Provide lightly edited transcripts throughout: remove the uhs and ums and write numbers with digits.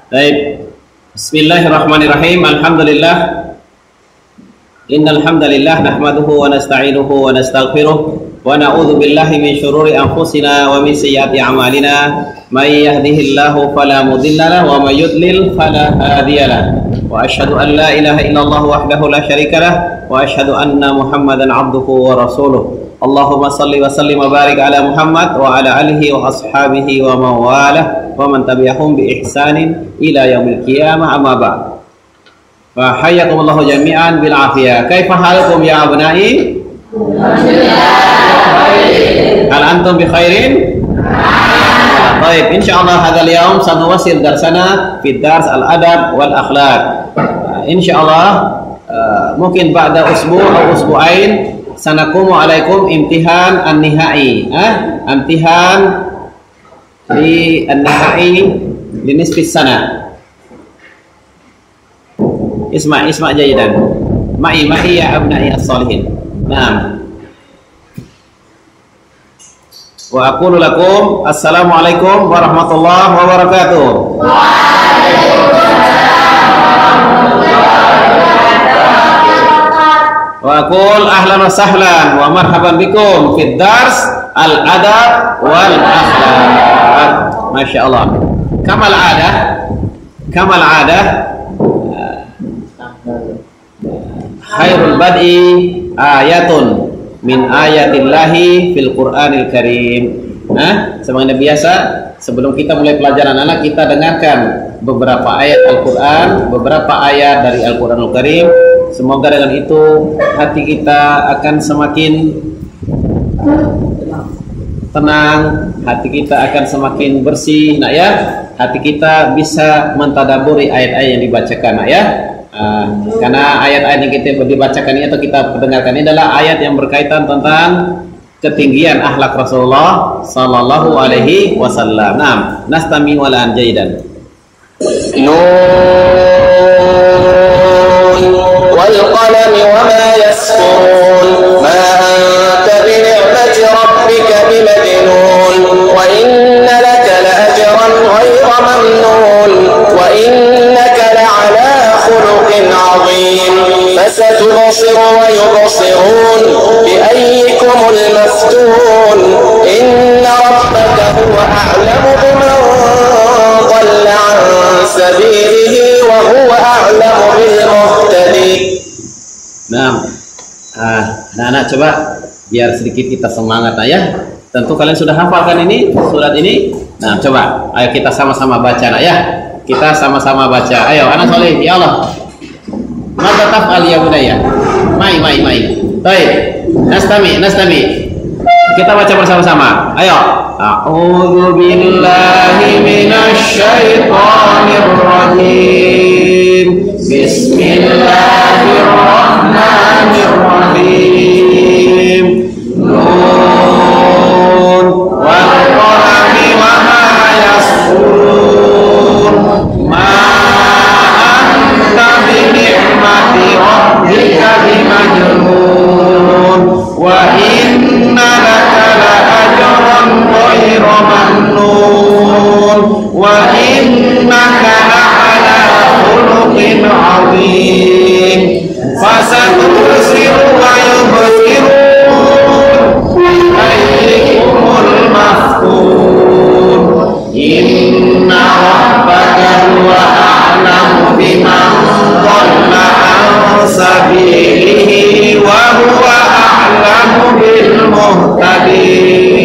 Baik. Bismillahirrahmanirrahim. Alhamdulillah. Innal hamdalillah nahmaduhu wa nasta'inuhu wa nastaghfiruh wa na'udzu billahi min shururi anfusina wa min sayyiati a'malina. May yahdihillahu fala mudilla lahu wa may yudlil fala hadiya lahu. Wa asyhadu an la ilaha illallah wahdahu la syarika lahu wa asyhadu anna Muhammadan 'abduhu wa rasuluh. Allahumma salli wa sallim wa barik ala Muhammad wa ala alihi wa ashabihi wa mawalah wa man tabi'ahum bi ihsanin ila yaumil qiyamah, amma ba'd. Fa hayyakumullahu jami'an bil afiyah. Kaifa halukum ya abnai? Hal antum bi khairin? Baik, insyaallah hadzal yaum sanuwasil darsana fi dars al-adab wal akhlaq. Insyaallah mungkin ba'da usbu' atau usbu'ain sanakumu alaikum imtihan an-nihai. Imtihan di an-nihai di nisfi sana. Isma' jayidan. Ma'i ya abna'i as-salihin. Naam. Wa aqulu lakum assalamualaikum warahmatullahi wabarakatuh. Wa aqul ahlan wa sahlan wa marhaban bikum fid dars al-adab wal akhlaq. Masyaallah. Kamal adah khairul bad'i ayatun min ayatillahi fil Qur'anil Karim. Sebagaimana biasa, sebelum kita mulai pelajaran anak, kita dengarkan beberapa ayat Al-Quran, beberapa ayat dari Al-Quranul Karim. Semoga dengan itu hati kita akan semakin tenang, hati kita akan semakin bersih, nak ya. Hati kita bisa mentadaburi ayat-ayat yang dibacakan, nak ya. Karena ayat-ayat yang kita dibacakan ini atau kita dengarkan ini adalah ayat yang berkaitan tentang ketinggian akhlak Rasulullah sallallahu alaihi wasallam. Naam, nastami walan jaidan. Nun wal qalami wa ma yasqurun ma anta bi ni'mati rabbika bimajnun wa inna laka la ajran ghayra mamnun wa innaka la ala khuluqin 'azim fasatubsir wa yubsirun bi ayyikumul maftun inna rabbaka huwa a'lamu biman dhalla 'an sabilihi wa huwa a'lamu bil muhtadin. Nah, anak-anak coba biar sedikit kita semangat ya. Tentu kalian sudah hafalkan ini surat ini. Nah, coba ayo kita sama-sama baca nak ya. Kita sama-sama baca. Ayo anak soleh, ya Allah. Mada taf'al ya budaya. Mai. Baik. Nastami. Kita baca bersama-sama. Ayo. A'udzu billahi minasy syaithanir rajim. Bismillahirrahmanirrahim. Nun wal qalami wa ma yasqurun. Ma anta bi ni'mati rabbika bimajnun wa inna laka la ajran ghayra mamnun wa innaka la ala khuluqin 'azim fasatubsiru wa yubsirun ayyukumul maftun inna rabbaka huwa a'lamu biman dhalla 'an sabilihi wa huwa a'lamu bil muhtadin.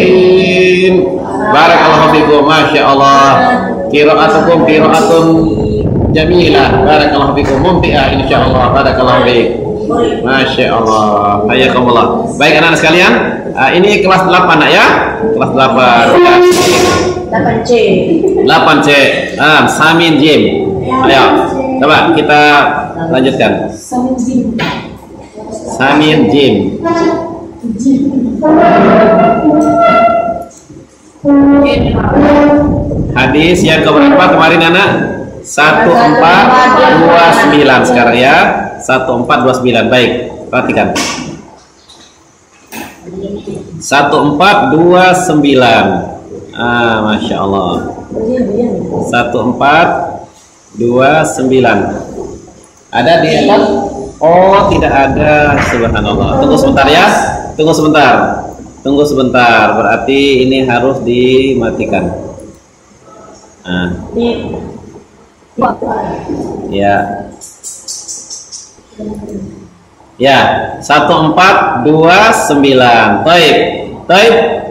Barakallahu fikum, masyaallah. Qira'atukum qira'atun jamilah. Barakallahu fikum, mumti'ah insyaallah. Barakallahu fikum. Masyaallah. Hayakumullah. Baik anak-anak sekalian, ini kelas 8 nak ya. Kelas 8. 8C. 8C. Samin Jim. Ayo, coba kita lanjutkan. Samin Jim. Hadis yang keberapa kemarin anak? 1429 sekarang ya. 1429. Baik, perhatikan. 1429. Masya Allah. 1429. Ada di atas? Oh, tidak ada. Subhanallah. Tunggu sebentar ya. Tunggu sebentar. Berarti ini harus dimatikan. Ya. Ya, 1429. Baik.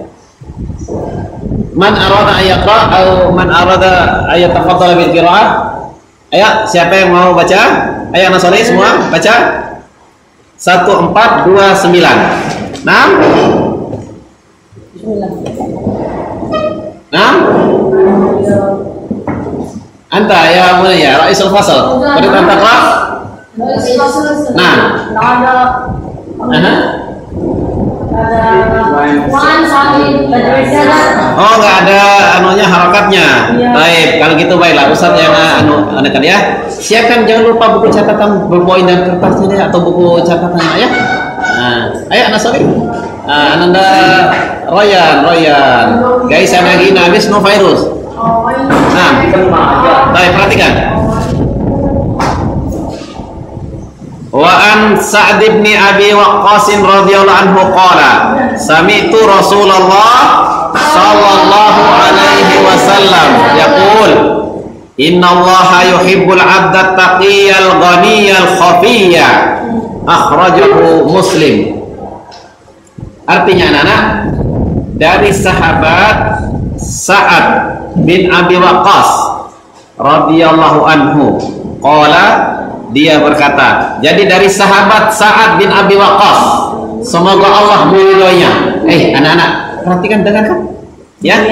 Man arada ayaqra atau man arada ayatafaddal bil qiraah? Ayo, siapa yang mau baca? Ayo anak soleh semua baca. 1429. Nah. Anta ya mulai ya, Raisul Fasal. Beri tanda kelas. Nah. Oh, nggak ada anunya harakatnya. Baik, kalau gitu baiklah Ustaz yang anukan ya. Siapkan jangan lupa buku catatan berpoin dan kertasnya atau buku catatan ya. Ayo anak sorry. Ananda Royan. Guys, lagi habis no virus. Baik, perhatikan. Wa an Sa'd bin Abi Waqqas radhiyallahu anhu qala sami'tu Rasulullah sallallahu alaihi wasallam yaqul innallaha yuhibbul 'abda taqiyal ghaniyal khafiyya akhrajahu Muslim. Artinya anak-anak, dari sahabat Sa'ad bin Abi Waqqas radhiyallahu anhu qala, dia berkata, jadi dari sahabat Sa'ad bin Abi Waqqas, semoga Allah meridhoinya. Anak-anak, perhatikan dengarkan. Ya.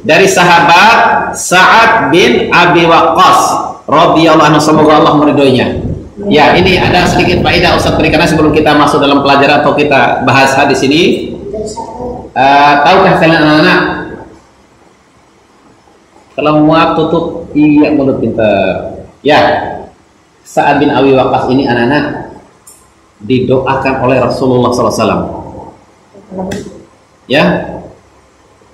Dari sahabat Sa'ad bin Abi Waqqas radhiyallahu anhu, semoga Allah meridhoinya. Ya, ini ada sedikit faedah Ustaz berikan sebelum kita masuk dalam pelajaran atau kita bahas hadis ini. Tahukah kalian anak-anak? Kalau muak tutup iya mulut pintar. Ya. Sa'ad bin Abi Waqqas ini anak-anak didoakan oleh Rasulullah SAW. Ya,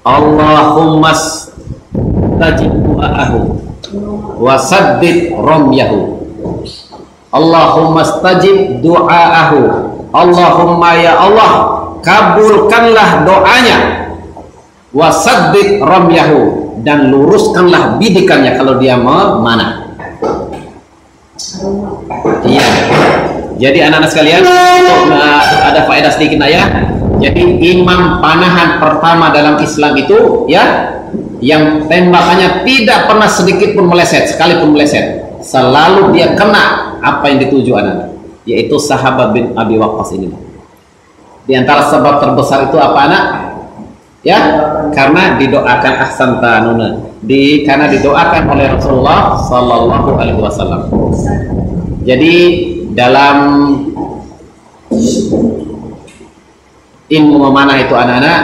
Allahumma stajib du'aahu wa saddid ramyahu. Allahumma stajib du'aahu. Allahumma ya Allah, kabulkanlah doanya. Wa saddid ramyahu, dan luruskanlah bidikannya kalau dia memanah. Iya. Jadi anak-anak sekalian, untuk ada faedah sedikit ya. Jadi imam panahan pertama dalam Islam itu ya, yang tembakannya tidak pernah sedikit pun meleset, sekalipun meleset. Selalu dia kena apa yang dituju anak-anak, yaitu sahabat bin Abi Waqqas ini. Di antara sebab terbesar itu apa anak? Ya, karena didoakan ahsan tanuna, karena didoakan oleh Rasulullah sallallahu alaihi wasallam. Jadi dalam ilmu memanah itu anak-anak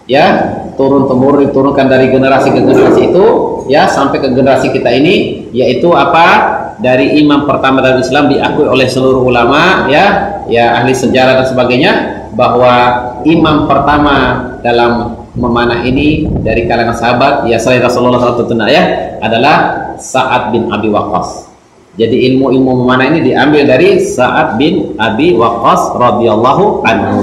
ya, turun temurun, diturunkan dari generasi ke generasi itu ya, sampai ke generasi kita ini, yaitu apa? Dari imam pertama dalam Islam, diakui oleh seluruh ulama ya ahli sejarah dan sebagainya, bahwa imam pertama dalam memanah ini dari kalangan sahabat ya, selain Rasulullah SAW ya, adalah Sa'ad bin Abi Waqqas. Jadi ilmu-ilmu memanah ini diambil dari Sa'ad bin Abi Waqqas radhiyallahu anhu.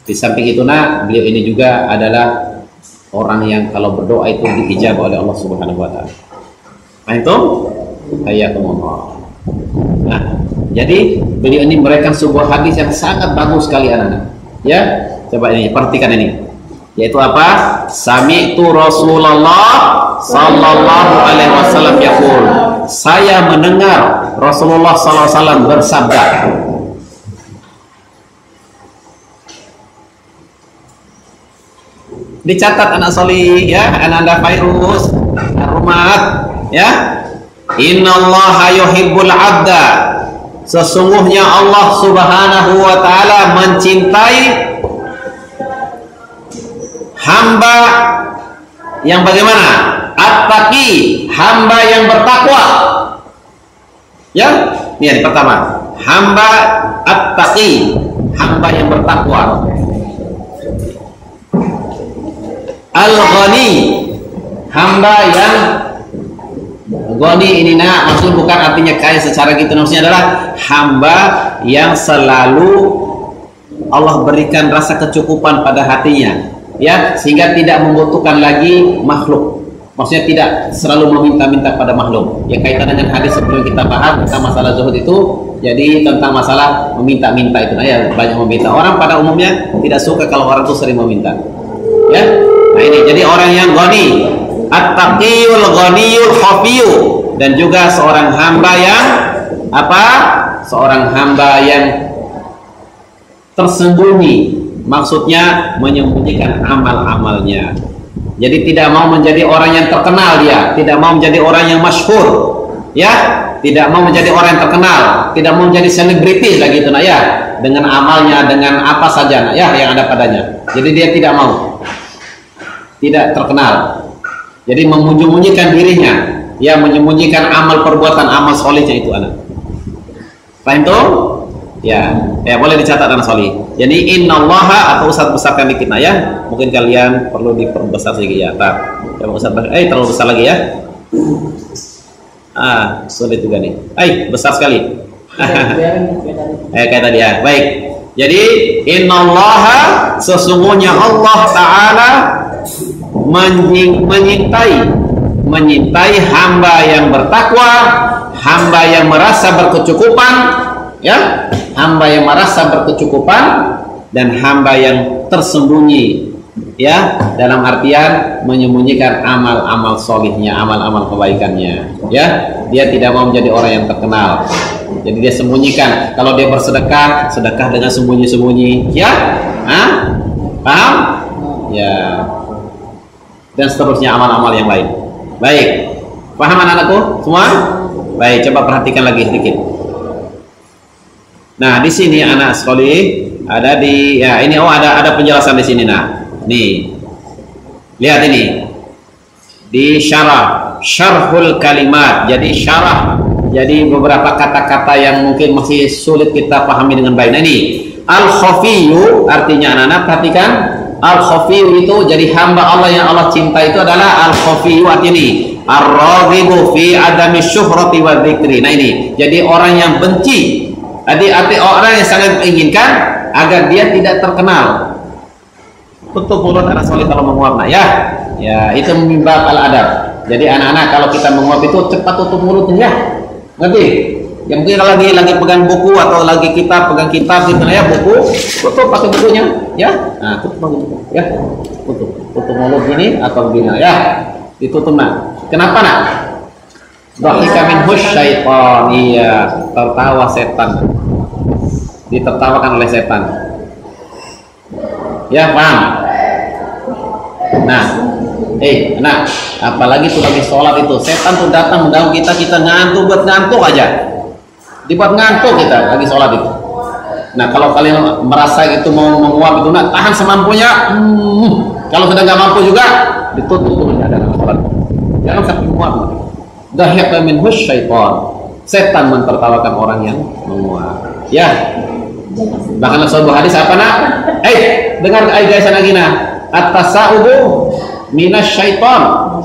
Di samping itu beliau ini juga adalah orang yang kalau berdoa itu diijabah oleh Allah Subhanahu wa taala. Antum hayakumullah. Nah, jadi beliau ini memberikan sebuah hadis yang sangat bagus sekali anak-anak. Ya, coba ini perhatikan ini. Yaitu apa? Sami'tu Rasulullah sallallahu alaihi wasallam yaqul. Saya mendengar Rasulullah sallallahu alaihi wasallam bersabda. Dicatat anak solih ya, anak Fairuz, Rumat ya. Innallaha yuhibbul 'abda. Sesungguhnya Allah Subhanahu wa taala mencintai hamba yang bagaimana? At-taqi, hamba yang bertakwa. Ya, ini yang pertama. Hamba at-taqi, hamba yang bertakwa. Al-ghani, hamba yang ghani ini maksud bukan artinya kaya secara gitu, maksudnya adalah hamba yang selalu Allah berikan rasa kecukupan pada hatinya, ya, sehingga tidak membutuhkan lagi makhluk. Maksudnya tidak selalu meminta-minta pada makhluk. Ya, kaitan dengan hadis sebelum kita bahas tentang masalah zuhud itu, jadi tentang masalah meminta-minta itu, ya, banyak meminta. Orang pada umumnya tidak suka kalau orang itu sering meminta. Ya, nah ini jadi orang yang ghani, at-taqiyul ghaniyul khafiyu, dan juga seorang hamba yang apa? Seorang hamba yang tersembunyi, maksudnya menyembunyikan amal-amalnya. Jadi tidak mau menjadi orang yang terkenal, dia tidak mau menjadi orang yang masyhur, ya, tidak mau menjadi orang yang terkenal, tidak mau menjadi selebriti lagi itu, ya, dengan amalnya, dengan apa saja, ya, yang ada padanya. Jadi dia tidak mau, tidak terkenal. Jadi menyembunyikan dirinya, ya, menyembunyikan amal perbuatan, amal solihnya itu anak. Paham tuh? Ya, ya, boleh dicatat anak solih. Jadi innallaha, atau Ustaz besarkan dikit ya. Mungkin kalian perlu diperbesar sedikit ya. Coba Ustaz terlalu besar lagi ya. Sulit juga nih. Besar sekali. Kayak tadi ya. Baik. Jadi innallaha, sesungguhnya Allah Ta'ala menyintai hamba yang bertakwa, hamba yang merasa berkecukupan, ya, hamba yang merasa berkecukupan, dan hamba yang tersembunyi, ya, dalam artian menyembunyikan amal-amal solihnya, amal-amal kebaikannya, ya. Dia tidak mau menjadi orang yang terkenal, jadi dia sembunyikan. Kalau dia bersedekah, sedekah dengan sembunyi-sembunyi, ya, paham? Ya, dan seterusnya amal-amal yang lain. Baik, paham anak-anakku semua? Baik, coba perhatikan lagi sedikit. Nah, di sini anak sekali ada di, ya, ini, ada penjelasan di sini. Nah, nih, lihat ini di syarhul kalimat. Jadi syarah, jadi beberapa kata-kata yang mungkin masih sulit kita pahami dengan baik. Nah, ini al-khafiyyu, artinya anak-anak perhatikan, al-khafiyyu itu jadi hamba Allah yang Allah cinta itu adalah al-khafiyyu, artinya ini ar-raghibu fi adami syuhrati wa dzikri. Nah, ini jadi orang yang benci, arti orang yang sangat menginginkan agar dia tidak terkenal. Tutup mulut anak soleh kalau menguap, nah, ya, itu mimbab al-adab. Jadi anak-anak kalau kita menguap itu cepat tutup mulutnya, ya, ngerti? Ya, mungkin kalau lagi pegang buku atau lagi kita pegang kitab gitu, ya, buku, tutup pakai bukunya, ya, nah, tutup pakai buku, ya, tutup mulut gini atau begini, ya, ditutup. Nah, kenapa, nak? Dhahika minhu syaitan, iya, tertawa setan, ditertawakan oleh setan, ya, paham? Nah, nah, apalagi tuh lagi sholat itu, setan tuh datang mengganggu kita ngantuk, buat ngantuk aja, dibuat ngantuk kita lagi sholat itu. Nah, kalau kalian merasa itu mau menguap itu, nah, tahan semampunya. Kalau sudah nggak mampu juga, ditutup mulutnya dalam sholat, jangan sampai menguap. Dhahika minhu syaitan, setan mentertawakan orang yang menguap, ya. Bahkan sebuah hadis apa, nak? Dengar ayat lagi, nah, at-tasa'ubu minas syaitan,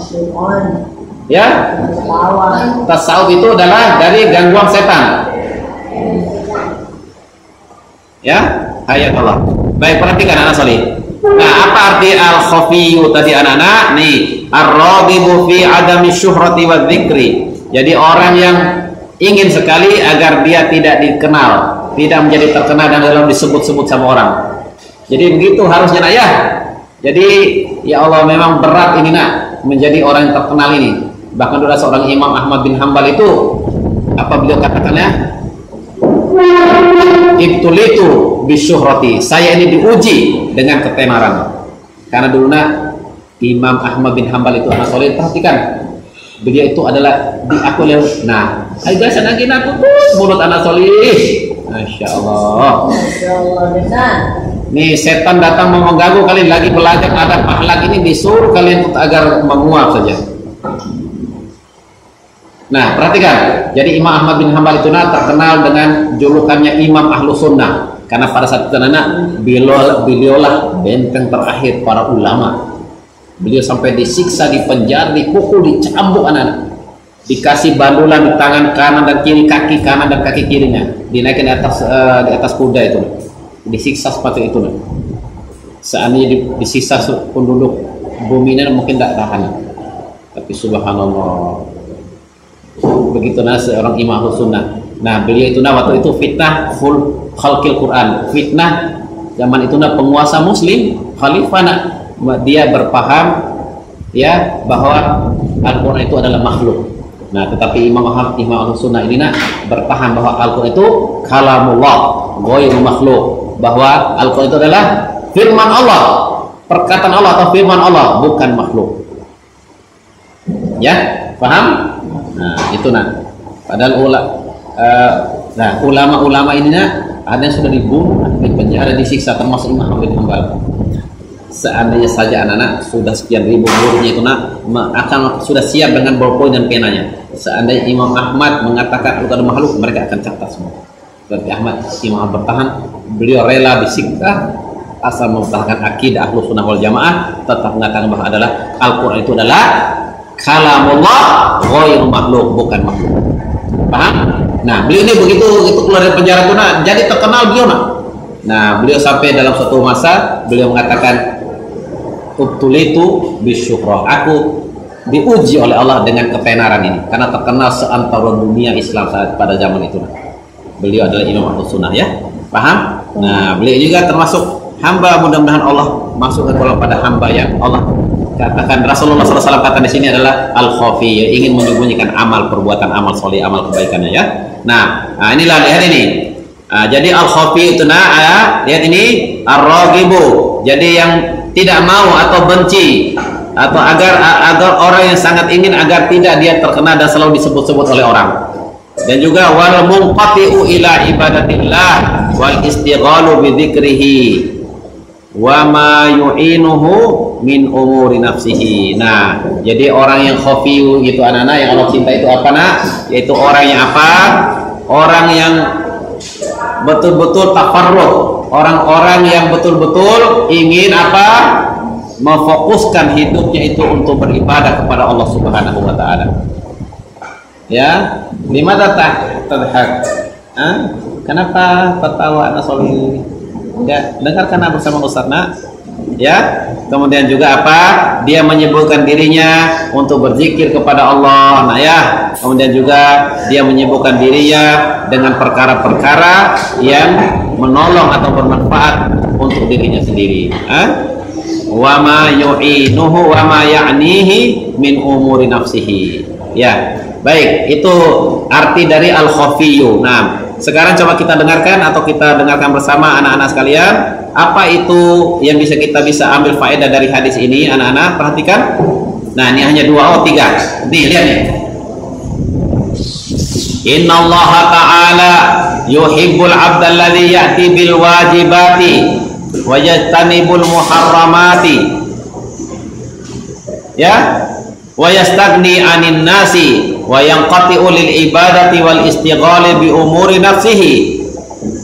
ya. Tasawuf itu adalah dari gangguan setan, ya, ayat Allah. Baik, perhatikan anak soleh. Nah, apa arti al-khafiyyu tadi anak-anak? Nih, ar-raghibu fi adami syuhrati wa dzikri. Jadi orang yang ingin sekali agar dia tidak dikenal, tidak menjadi terkenal dan dalam disebut-sebut sama orang. Jadi begitu harusnya, nak, ya. Jadi ya Allah, memang berat ini, nak, menjadi orang yang terkenal ini. Bahkan dulu seorang Imam Ahmad bin Hanbal itu, apa beliau katakannya? Ibtulitu bisyuhrati, saya ini diuji dengan ketenaran. Karena dulu, nak, Imam Ahmad bin Hanbal itu anak soleh, perhatikan, beliau itu adalah diakui. Nah, ayo guys, lagi nak, mulut anak soleh, masya Allah. Nih, setan datang mau mengganggu kalian lagi belajar adab akhlak ini, disuruh kalian agar menguap saja. Nah, perhatikan. Jadi Imam Ahmad bin Hanbal itu terkenal dengan julukannya Imam Ahlus Sunnah, karena pada saat itu, anak, beliaulah benteng terakhir para ulama. Beliau sampai disiksa, dipenjara, dipukul, dicambuk anak-anak. Dikasih bandulan di tangan kanan dan kiri, kaki kanan dan kaki kirinya. Dinaikin di atas kuda itu. Disiksa seperti itu. Seandainya disiksa penduduk bumi ini mungkin tidak tahan. Tapi subhanallah, begitu seorang imam sunnah. Nah, beliau itu waktu itu fitnah khalqil Quran, fitnah zaman itu penguasa muslim, khalifah. Dia berpaham ya bahwa Al-Quran itu adalah makhluk. Nah, tetapi imam sunnah ini berpaham bahwa Al-Quran itu kalamullah, ghairu makhluk, bahwa Al-Quran itu adalah firman Allah, perkataan Allah atau firman Allah, bukan makhluk. Ya, paham? Nah, itu padahal ulama-ulama ini ada yang sudah dibunuh, dipenjara, disiksa, termasuk Imam Ahmad bin Hanbal. Seandainya saja anak-anak sudah sekian ribu muridnya itu akan sudah siap dengan ballpoint dan penanya. Seandainya Imam Ahmad mengatakan itu ada makhluk, mereka akan catat semua. Berarti Imam Ahmad bertahan, beliau rela disiksa asal mempertahankan akidah Ahlus Sunnah wal Jamaah, tetap mengatakan bahwa adalah Al-Quran itu adalah kalamullah, ghairu makhluk, bukan makhluk. Paham? Nah, beliau ini begitu keluar dari penjara itu jadi terkenal beliau Nah, beliau sampai dalam suatu masa beliau mengatakan ubtulitu bisyukrah, aku diuji oleh Allah dengan ketenaran ini karena terkenal seantero dunia Islam pada zaman itu. Beliau adalah Imam Ahlus Sunnah, ya. Paham? Nah, beliau juga termasuk hamba, mudah-mudahan Allah masukkan pada hamba yang Allah katakan, Rasulullah SAW kata di sini adalah al-khafi, ingin menyembunyikan amal perbuatan, amal soleh, amal kebaikannya, ya. Nah, inilah, lihat ini. Jadi al-khafi itu lihat ini ar-ragibu, jadi yang tidak mau atau benci atau agar orang yang sangat ingin agar tidak dia terkenal dan selalu disebut-sebut oleh orang. Dan juga wal munqati'u ila ibadatillah wal istighalu bi dzikrihi wa ma yu'inuhu min umuri nafsihi. Nah, jadi orang yang khafiyu gitu anak-anak yang Allah cinta itu apa yaitu orang yang apa? Orang yang betul-betul tafarruq, orang-orang yang betul-betul ingin apa? Memfokuskan hidupnya itu untuk beribadah kepada Allah Subhanahu wa taala. Ya, limadza tadhak? Kenapa tertawa anak soleh ini? Ya, dengarkan bersama Ustaz ya. Kemudian juga apa? Dia menyibukkan dirinya untuk berzikir kepada Allah. Nah, ya. Kemudian juga dia menyibukkan dirinya dengan perkara-perkara yang menolong atau bermanfaat untuk dirinya sendiri. Wa ma yu'inuhu wa ma ya'nihi min umuri nafsihi. Ya. Baik, itu arti dari al-khafiyyu. Nah, sekarang coba kita dengarkan atau kita dengarkan bersama anak-anak sekalian, apa itu yang kita bisa ambil faedah dari hadis ini, anak-anak perhatikan. Nah, ini hanya 2 3. Nih, lihat nih. Innallaha ta'ala yuhibbul 'abda alladhi ya'ti bil wajibati wa yajtanibul muharramati. Ya? Wa yastagni 'anin nasi wa yanqati'u lil ibadati wal istighali bi umuri nafsihi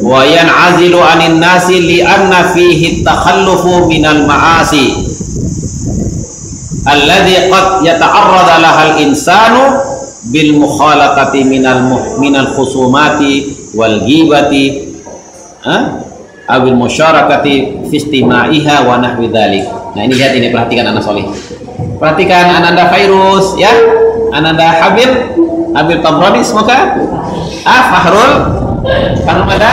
wa yan'azilu 'anin nasi li anna fihi at-takhallufu minal ma'asi alladhi qad yata'arrada lahal insanu bil mukhalatati minal khusumati wal ghibati awil musyarakati fi istima'iha wa nahwi dzalik. Nah, ini lihat ini, perhatikan anak soleh. Perhatikan Ananda Fairuz, ya. Ananda Habib Tabrani, semoga. Fahrul ada?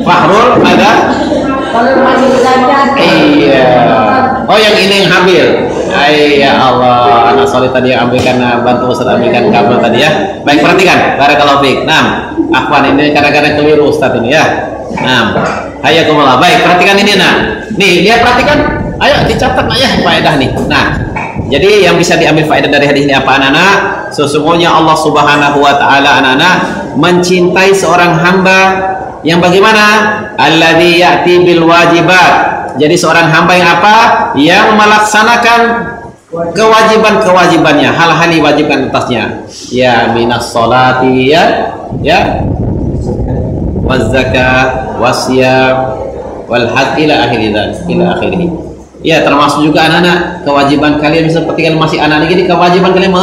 Fahrul ada? Iya. Oh, yang ini yang Habib. Ya Allah, anak soleh tadi yang ambilkan, bantu Ustaz ambilkan kabel tadi, ya. Baik, perhatikan. Barakallahu fiik. Nah, Afwan, ini kadang-kadang keliru Ustaz ini, ya. Nah, hayakumullah. Baik, perhatikan ini. Nih, lihat, perhatikan. Ayo dicatat ya faedah nih. Nah, jadi yang bisa diambil faedah dari hadis ini apa, anak-anak? Sesungguhnya Allah Subhanahu wa taala, anak-anak, mencintai seorang hamba yang bagaimana? Alladzi ya'ti bil wajibat. Jadi seorang hamba yang apa? Yang melaksanakan kewajiban-kewajibannya, hal-hal yang diwajibkan atasnya. Ya, minas sholati, ya. Waz zakah, wasyam, wal hajj ila akhirih. Ya, termasuk juga anak-anak, kewajiban kalian seperti kalian masih anak ini, kewajiban kalian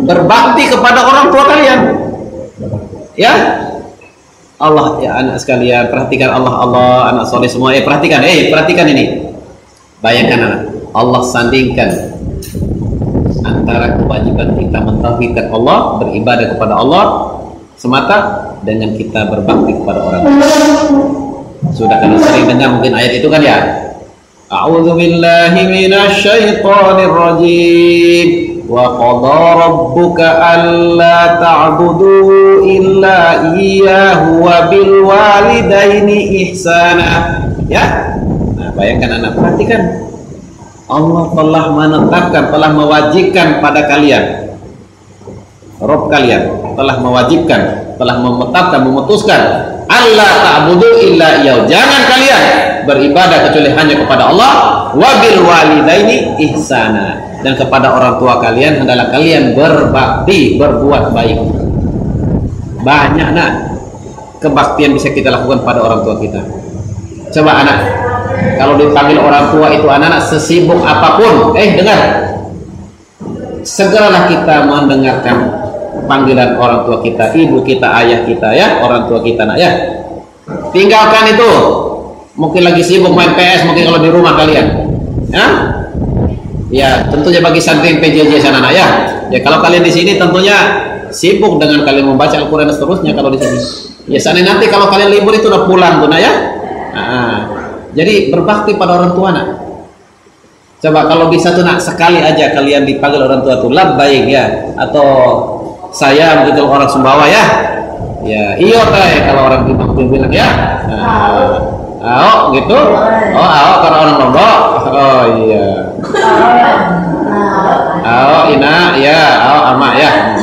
berbakti kepada orang tua kalian. Ya, Allah ya anak sekalian, perhatikan Allah anak soleh semua. Perhatikan ini. Bayangkan anak, Allah sandingkan antara kewajiban kita mentauhidkan Allah, beribadah kepada Allah semata dengan kita berbakti kepada orang tua. Sudah kalian sering dengar mungkin ayat itu kan ya? A'udzu billahi minasyaitonir rajim. Wa qadara rabbuka alla ta'budu illa iyyahu wa bil walidaini ihsana. Ya. Nah, bayangkan anak, perhatikan. Allah telah menetapkan, telah mewajibkan pada kalian, Rabb kalian telah mewajibkan, telah menetapkan, memutuskan alla ta'budu illa iyyahu. Jangan kalian beribadah kecuali hanya kepada Allah, wa bil walidaini ihsana, dan kepada orang tua kalian hendaklah kalian berbakti, berbuat baik. Banyak nak kebaktian bisa kita lakukan pada orang tua kita. Coba anak, kalau dipanggil orang tua itu anak-anak sesibuk apapun, dengar, segeralah kita mendengarkan panggilan orang tua kita, ibu kita, ayah kita ya, orang tua kita nak ya. Tinggalkan itu. Mungkin lagi sibuk main PS mungkin kalau di rumah kalian. Ya, tentunya bagi santri PJJ sana nak ya. Ya kalau kalian di sini tentunya sibuk dengan kalian membaca Al-Qur'an dan seterusnya kalau di sini. Ya sana nanti kalau kalian libur itu udah pulang tuh nak ya. Jadi berbakti pada orang tua nak. Coba kalau bisa tuh nak sekali aja kalian dipanggil orang tua tuh labbaik ya, atau saya begitu orang Sumbawa ya. Ya, iyo teh kalau orang bilang ya. Gitu. Kalau orang Lombok. Oh iya. Ina ya, ama ya.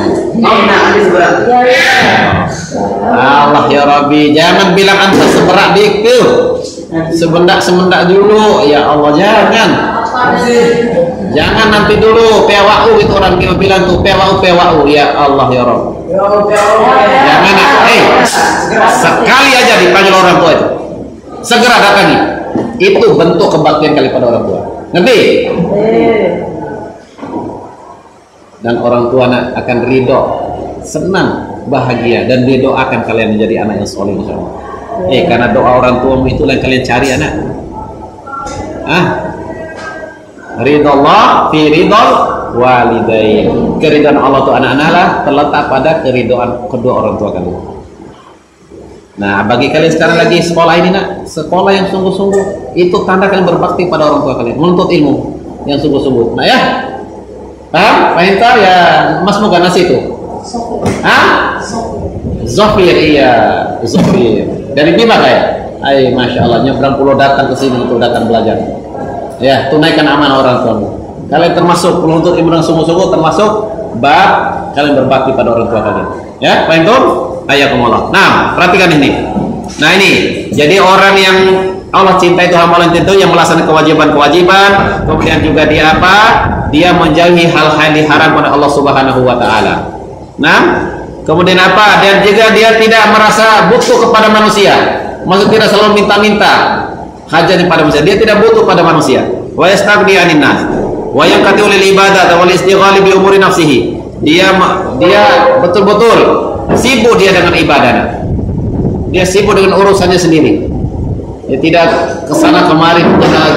Allah ya Rabbi, jangan bilang anta seberak dikit. Semendak dulu ya Allah, jangan nanti dulu pewau itu orang kita bilang tuh pewau ya Allah ya Rabb. Jangan sekali aja dipanggil orang tua itu segera datangi, itu bentuk kebaktian kali pada orang tua. Ngerti? Dan orang tua akan ridho, senang, bahagia, dan dia doakan kalian menjadi anak yang soleh insyaallah. Karena doa orang tuamu itulah yang kalian cari anak. Ridallah fi ridal walidain. Keridhaan Allah itu anak-anak lah terletak pada keridhaan kedua orang tua kalian. Nah, bagi kalian sekarang lagi sekolah ini nak, sekolah yang sungguh-sungguh, itu tanda kalian berbakti pada orang tua kalian, menuntut ilmu yang sungguh-sungguh. Nah ya, paham? Pak Intar ya, Mas Muga nasi itu. Zofir, iya, Zofir. Dari Bima kayak, masya Allah, nyebrang pulau datang ke sini untuk datang belajar. Ya, tunaikan amanah orang tuamu. Kalian termasuk menuntut ilmu yang sungguh-sungguh, termasuk bab kalian berbakti pada orang tua kalian. Ya, Pak Intar? Ayakumullah. Nah, perhatikan ini. Nah ini, jadi orang yang Allah cinta itu hamba Allah tentu yang melaksanakan kewajiban-kewajiban, kemudian juga dia apa? Dia menjauhi hal-hal yang diharam oleh Allah Subhanahu wa taala. Nah, kemudian apa? Dan juga dia tidak merasa butuh kepada manusia. Maksud tidak selalu minta-minta hajat pada manusia. Dia tidak butuh pada manusia. Wa yastaghni 'anil nas. Wa yanqati lil ibadah wal istighali bi umuri nafsihi. Dia betul-betul sibuk dia dengan ibadah. Dia sibuk dengan urusannya sendiri. Dia tidak kesana kemari dengan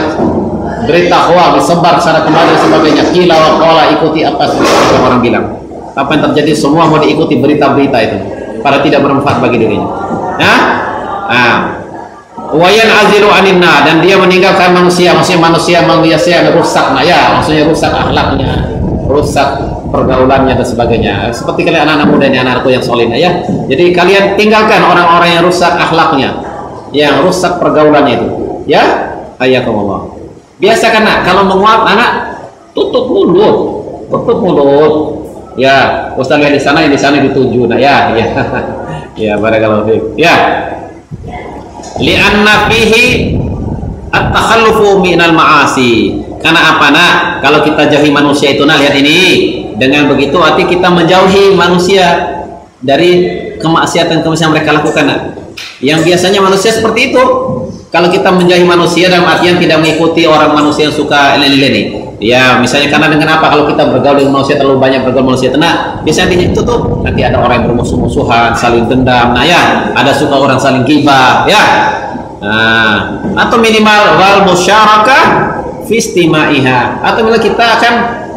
berita hoax disebar kesana kemari dan sebagainya. Kila wa qala, ikuti apa yang orang bilang. Apa yang terjadi semua mau diikuti berita-berita itu. Padahal tidak bermanfaat bagi dirinya. Wa yan'azilu 'anin nas, dan dia meninggalkan manusia rusak maksudnya rusak akhlaknya, rusak pergaulannya dan sebagainya. Seperti kalian anak-anak muda ini, anak-anakku yang soleh ya. Jadi kalian tinggalkan orang-orang yang rusak akhlaknya, yang rusak pergaulannya itu. Ya, ayakumullah. Biasakan nak, kalau menguap anak tutup mulut. Ya, Ustaz lihat di sana dituju. Nah ya. Ya, barakallahu fiik. Ya. Li'anna fihi at-takhallufu minal ma'asi. Karena apa nak? Kalau kita jauhi manusia itu nak, lihat ini. Dengan begitu arti kita menjauhi manusia dari kemaksiatan mereka lakukan nak. Yang biasanya manusia seperti itu. Kalau kita menjauhi manusia dalam artian tidak mengikuti orang manusia yang suka leni-leni. Ya, misalnya karena dengan apa? Kalau kita bergaul dengan manusia terlalu banyak bergaul manusia tenang, biasanya di situ tuh nanti ada orang yang bermusuh-musuhan, saling dendam. Nah ya, ada suka orang saling ghibah, ya. Nah, atau minimal wal musyarakah fi istimaiha. Atau minimal kita akan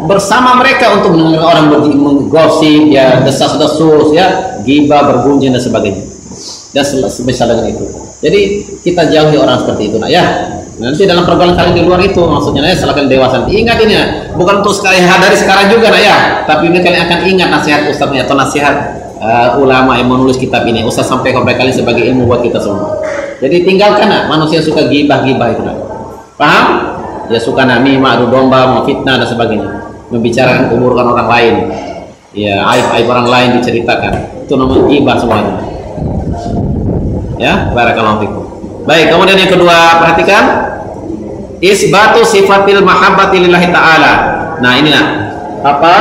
bersama mereka untuk mendengar orang menggosip, ya, desas-desus, ya, ghibah, bergunjing dan sebagainya. Dan semisal dengan itu. Jadi kita jauhi orang seperti itu, nah ya. Nanti dalam pergaulan kalian di luar itu, maksudnya ya, setelah kalian dewasa, ingat ini ya, bukan untuk sekali dari sekarang juga, nah ya. Tapi ini kalian akan ingat nasihat ustadznya atau nasihat ulama yang menulis kitab ini. Ustadz sampai kepada kalian sebagai ilmu buat kita semua. Jadi tinggalkan, nah, manusia suka gibah-gibah itu, nah. Paham? Ya suka namimah, adu domba, mau fitnah dan sebagainya, membicarakan keburukan orang lain, ya aib-aib orang lain diceritakan, itu namanya gibah semuanya. Ya, barakallahu fikum. Baik, kemudian yang kedua, perhatikan isbatu sifatil mahabbati lillahi ta'ala. Nah, ini nah, apa?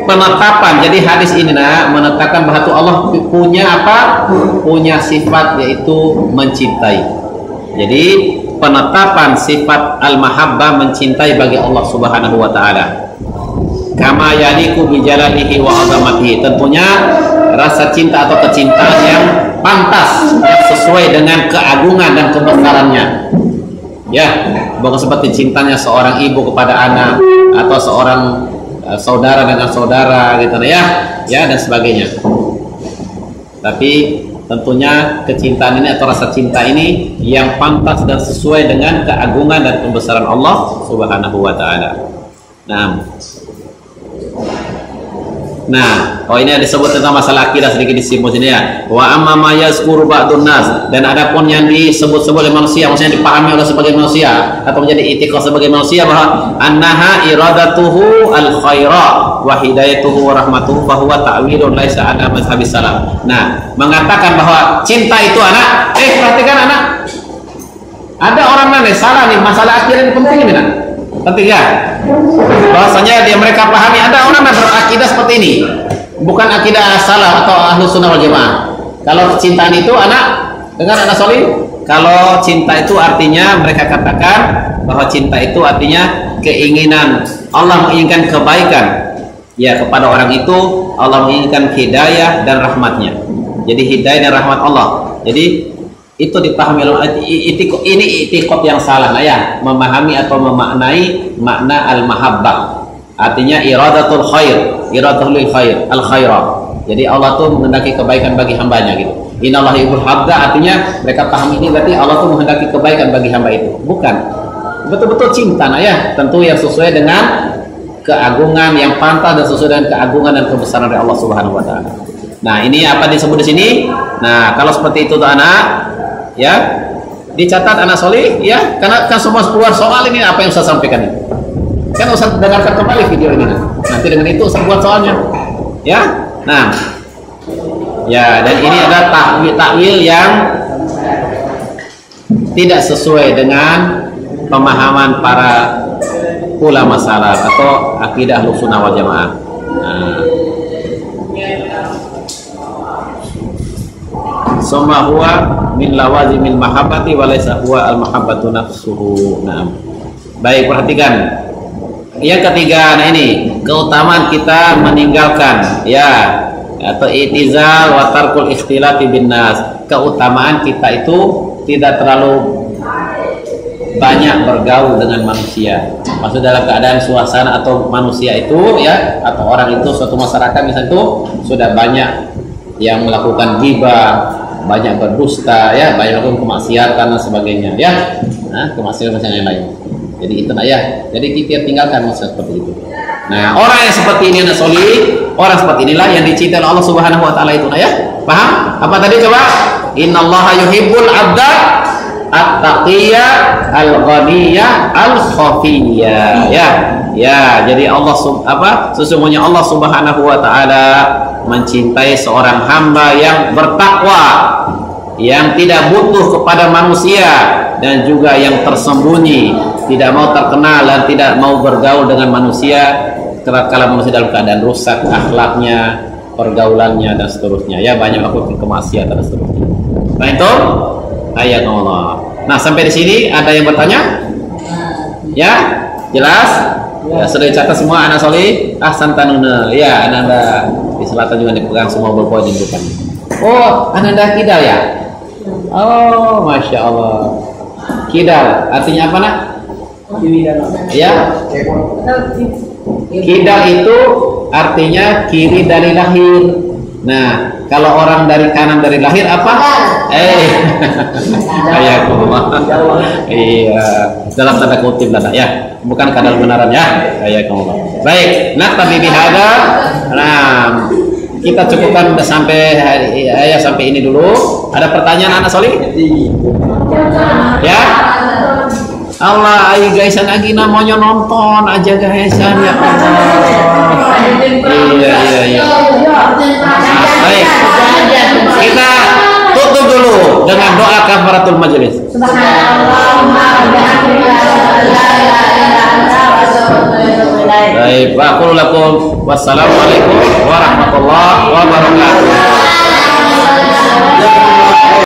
Penetapan. Jadi hadis ini nah menetapkan bahwa Allah punya apa? Punya sifat yaitu mencintai. Jadi penetapan sifat al-mahabbah mencintai bagi Allah Subhanahu wa taala. Kama yaliku bi jalalihi wa azamatihi. Tentunya rasa cinta atau kecintaan yang pantas, yang sesuai dengan keagungan dan kebesarannya. Ya, bukan seperti cintanya seorang ibu kepada anak atau seorang saudara dengan saudara gitu ya dan sebagainya. Tapi tentunya kecintaan ini atau rasa cinta ini yang pantas dan sesuai dengan keagungan dan kebesaran Allah Subhanahu wa taala. Nah, ini disebut tentang masalah akidah sedikit disimpul sini ya. Wa amma ma yazkuru ba'dun nas, dan adapun yang disebut-sebut oleh manusia, maksudnya dipahami oleh sebagai manusia atau menjadi i'tiqad sebagai manusia bahwa annaha iradatuhu al khaira wa hidayatuhu wa rahmatuhu fa huwa ta'wilun laisa ala mazhabis salaf. Nah, mengatakan bahwa cinta itu anak, perhatikan anak. Ada orang mana salah nih masalah akidah ini penting ini nak. Penting ya, bahwasanya mereka pahami ada orang yang berakidah seperti ini, bukan akidah salah atau ahlus sunnah wal jamaah. Kalau kecintaan itu anak dengar anak solih, kalau cinta itu artinya mereka katakan bahwa cinta itu artinya keinginan Allah menginginkan kebaikan ya kepada orang itu, Allah menginginkan hidayah dan rahmatnya. Jadi hidayah dan rahmat Allah. Jadi itu dipahami ini i'tiqad yang salah nah ya, memahami atau memaknai makna al-mahabbah, artinya iradatul khair, iradatul khair, al-khaira. Jadi Allah tuh menghendaki kebaikan bagi hambanya gitu. Innallaha yuhibbul habda, artinya mereka pahami ini berarti Allah tuh menghendaki kebaikan bagi hamba itu. Bukan. Betul-betul cinta nah ya, tentu yang sesuai dengan keagungan yang pantas dan sesuai dengan keagungan dan kebesaran dari Allah Subhanahu wa taala. Nah, ini apa disebut di sini? Nah, kalau seperti itu tuh anak ya, dicatat anak solih ya, karena kan semua keluar soal ini apa yang Ustaz sampaikan ini. Kan Ustaz dengarkan kembali video ini nanti dengan itu Ustaz buat soalnya ya. Nah ya, dan ini ada takwil yang tidak sesuai dengan pemahaman para ulama salaf atau akidah Ahlus Sunnah wal Jamaah. Summa huwa min lawazimil mahabbati wa laysa huwa al mahabbatu nafsuhu. Naam. Baik, perhatikan. Yang ketiga, nah ini keutamaan kita meninggalkan ya atau i'tizal wa tarkul ikhtilati bin nas. Keutamaan kita itu tidak terlalu banyak bergaul dengan manusia. Maksud dalam keadaan suasana atau manusia itu ya, atau orang itu suatu masyarakat misalnya itu sudah banyak yang melakukan ghibah, banyak berdusta ya, banyak melakukan kemaksiatan dan sebagainya ya. Nah, kemaksiatan yang lain. Jadi itu nah ya. Jadi kita tinggalkan manusia seperti itu. Nah, orang yang seperti ini anak solih, orang seperti inilah yang dicintai oleh Allah Subhanahu wa taala itu nah ya. Paham? Apa tadi coba? Innallaha yuhibbul 'abda at-taqiyya al-ghaniyya al-khafiyya ya. Ya, jadi Allah sesungguhnya Allah Subhanahu wa taala mencintai seorang hamba yang bertakwa, yang tidak butuh kepada manusia dan juga yang tersembunyi, tidak mau terkenal dan tidak mau bergaul dengan manusia kalau manusia dalam keadaan rusak akhlaknya, pergaulannya dan seterusnya ya, banyak melakukan kemaksiatan dan seterusnya. Nah itu ayat Allah. Nah, sampai di sini ada yang bertanya? Ya, jelas? Ya, sudah dicatat semua anak solih. Santanuna. Ya, Ananda di selatan juga dipegang semua berpoin di depan. Oh, Ananda Kidal ya? Oh, Masya Allah. Kidal, artinya apa nak? Ya, Kidal itu artinya kiri dari lahir. Nah, kalau orang dari kanan dari lahir apa? Ayakumullah. Iya, dalam tanda kutip lah ya, bukan kadal benaran ya. Ayakumullah. Baik, naktabi bihada. Nah, kita cukupkan sampai sampai ini dulu. Ada pertanyaan anak solih? Ya. Allah, ayo guysan lagi namanya nonton aja guysan ya Allah. Iya. Baik, kita tutup dulu dengan doa kafaratul majelis. Baik, wa aqulu lakum wassalamualaikum warahmatullahi wabarakatuh.